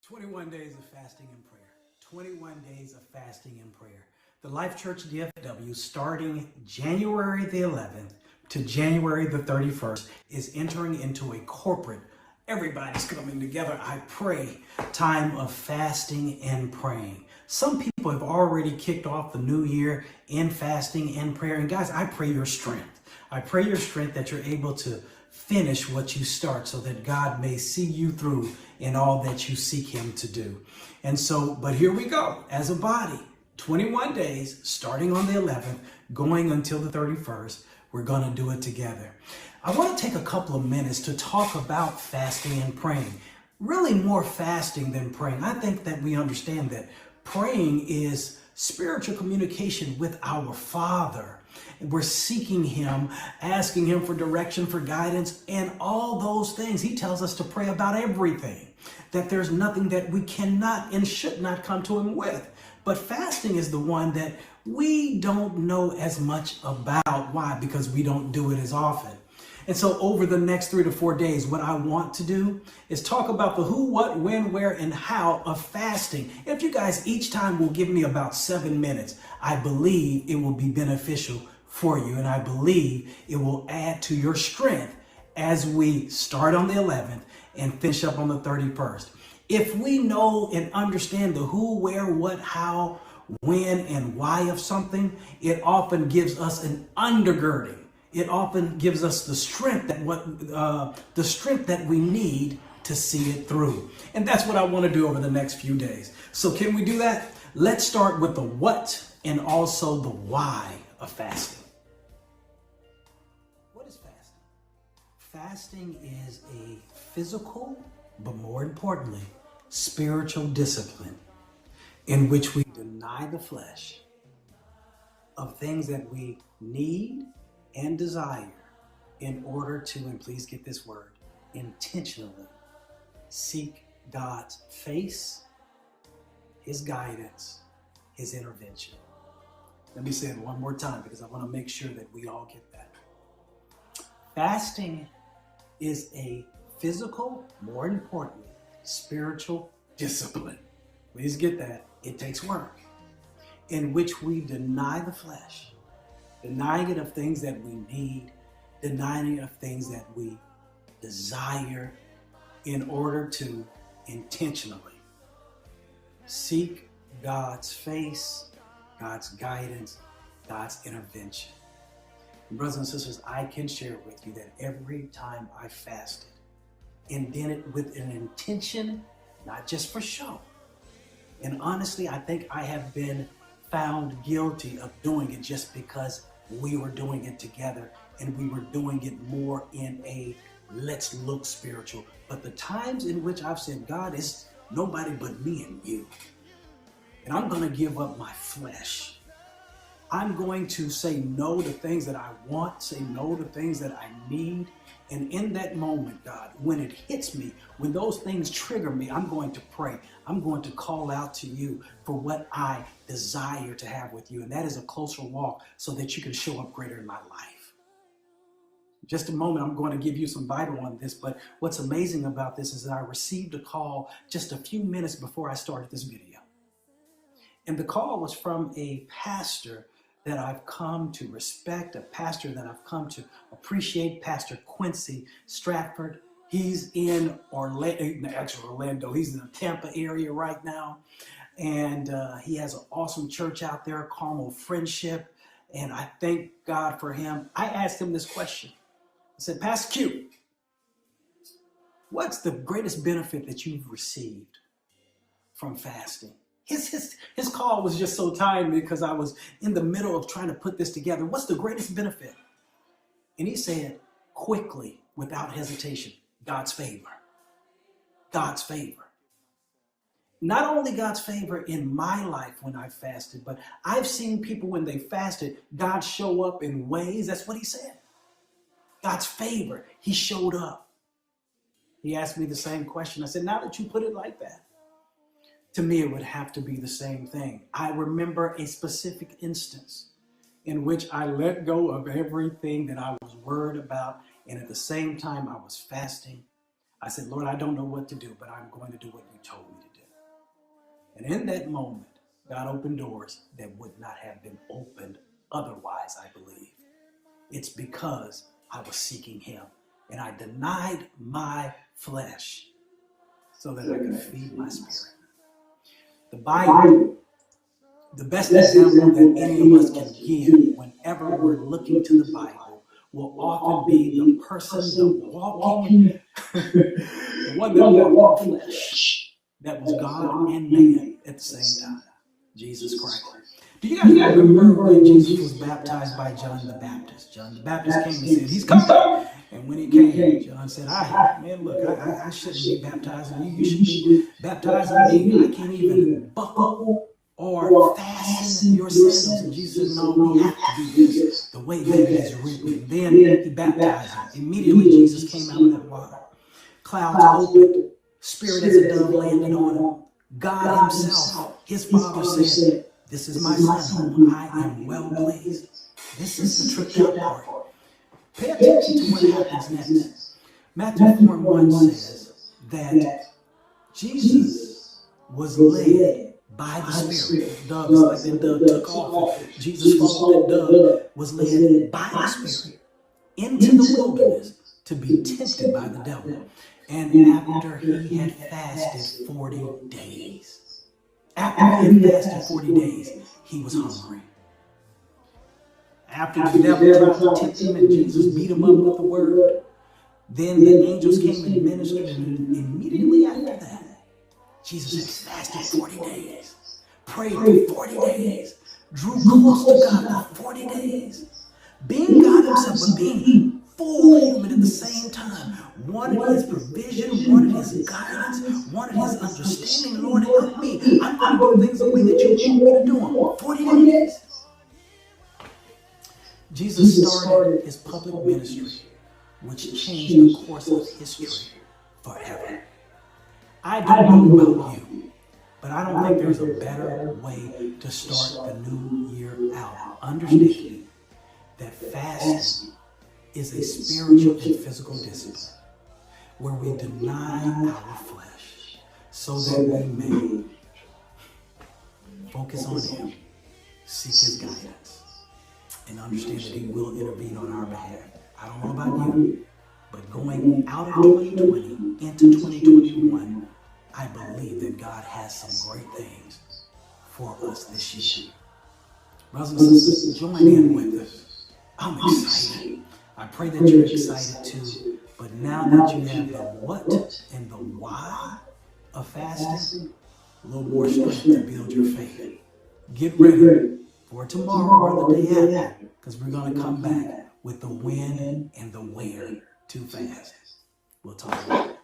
21 days of fasting and prayer. 21 days of fasting and prayer. The Life Church-DFW, starting January the 11th to January the 31st, is entering into a corporate, everybody's coming together, I pray, time of fasting and praying. Some people have already kicked off the new year in fasting and prayer. And guys, I pray your strength. I pray your strength that you're able to finish what you start so that God may see you through in all that you seek him to do. And so, but here we go as a body, 21 days, starting on the 11th, going until the 31st, we're going to do it together. I want to take a couple of minutes to talk about fasting and praying. Really more fasting than praying. I think that we understand that praying is spiritual communication with our Father. We're seeking him, asking him for direction, for guidance, and all those things. He tells us to pray about everything, that there's nothing that we cannot and should not come to him with. But fasting is the one that we don't know as much about. Why? Because we don't do it as often. And so over the next 3 to 4 days, what I want to do is talk about the who, what, when, where, and how of fasting. If you guys each time will give me about 7 minutes, I believe it will be beneficial for you. And I believe it will add to your strength as we start on the 11th and finish up on the 31st. If we know and understand the who, where, what, how, when, and why of something, it often gives us an undergirding. It often gives us the strength that we need to see it through. And that's what I want to do over the next few days. So can we do that? Let's start with the what and also the why of fasting. What is fasting? Fasting is a physical, but more importantly, spiritual discipline in which we deny the flesh of things that we need and desire in order to, and please get this word, intentionally seek God's face, his guidance, his intervention. Let me say it one more time because I want to make sure that we all get that. Fasting is a physical, more importantly, spiritual discipline. Please get that. It takes work in which we deny the flesh, denying it of things that we need, denying it of things that we desire in order to intentionally seek God's face, God's guidance, God's intervention. And brothers and sisters, I can share with you that every time I fasted and did it with an intention, not just for show. And honestly, I think I have been found guilty of doing it just because we were doing it together and we were doing it more in a let's look spiritual. But the times in which I've said, God, is nobody but me and you. And I'm going to give up my flesh. I'm going to say no to things that I want, say no to things that I need. And in that moment, God, when it hits me, when those things trigger me, I'm going to pray. I'm going to call out to you for what I desire to have with you. And that is a closer walk so that you can show up greater in my life. Just a moment, I'm going to give you some Bible on this. But what's amazing about this is that I received a call just a few minutes before I started this video. And the call was from a pastor that I've come to respect, a pastor that I've come to appreciate, Pastor Quincy Stratford. He's in Orlando. He's in the Tampa area right now. And he has an awesome church out there, Carmel Friendship. And I thank God for him. I asked him this question. I said, Pastor Q, what's the greatest benefit that you've received from fasting? His call was just so timely because I was in the middle of trying to put this together. What's the greatest benefit? And he said, quickly, without hesitation, God's favor. God's favor. Not only God's favor in my life when I fasted, but I've seen people when they fasted, God show up in ways. That's what he said. God's favor. He showed up. He asked me the same question. I said, now that you put it like that, to me, it would have to be the same thing. I remember a specific instance in which I let go of everything that I was worried about. And at the same time, I was fasting. I said, Lord, I don't know what to do, but I'm going to do what you told me to do. And in that moment, God opened doors that would not have been opened otherwise, I believe. It's because I was seeking him. And I denied my flesh so that I could feed my spirit. The Bible, the best example that any of us can give whenever we're looking to the Bible, will often be the person, the walking, the one that walked in flesh. That was God and man at the same time, Jesus Christ. Do you guys remember when Jesus was baptized by John the Baptist? John the Baptist came and said, he's coming. And when he came, John said, man, look, I shouldn't be baptizing you. You should be baptizing me. I can't even buckle or fasten your sandals. And Jesus said, no, we have to do this the way that it is written. And then he baptized him. Immediately, Jesus came out of that water. Clouds opened. Spirit as a dove landed on him. God himself, his Father said, this is my son whom I am well pleased. This is the tricked out part. Pay attention to what happens next. Matthew 4:1 says that Jesus was led by the Spirit. The dove is like that dove took off. Jesus followed that dove, was led by the Spirit into the wilderness to be tempted by the devil. And after he had fasted 40 days, after he had fasted 40 days, he was hungry. After the devil tried to tempt him and Jesus beat him up with the word, then the angels came and ministered, and immediately after that, Jesus had fasted 40 days, prayed for 40 days, drew close to God for 40 days, being God himself, but being full human at the same time. Wanted his provision, wanted his guidance, wanted his understanding. Lord, help me. I'm going to do things the way that you want me to do them. 40 days. Jesus started his public ministry, which changed the course of history forever. I don't know about you, but I don't think there's a better way to start the new year out. Understanding that fasting is a spiritual and physical discipline where we deny our flesh so that we may focus on him, seek his guidance, and understand that he will intervene on our behalf. I don't know about you, but going out of 2020 into 2021, I believe that God has some great things for us this year. Brothers and sisters, join in with us. I'm excited. I pray that you're excited too. But now that you have the what and the why of fasting, a little more strength to build your faith. Get ready for tomorrow or the day after, because we're going to come back with the when and the where to fast. We'll talk about it.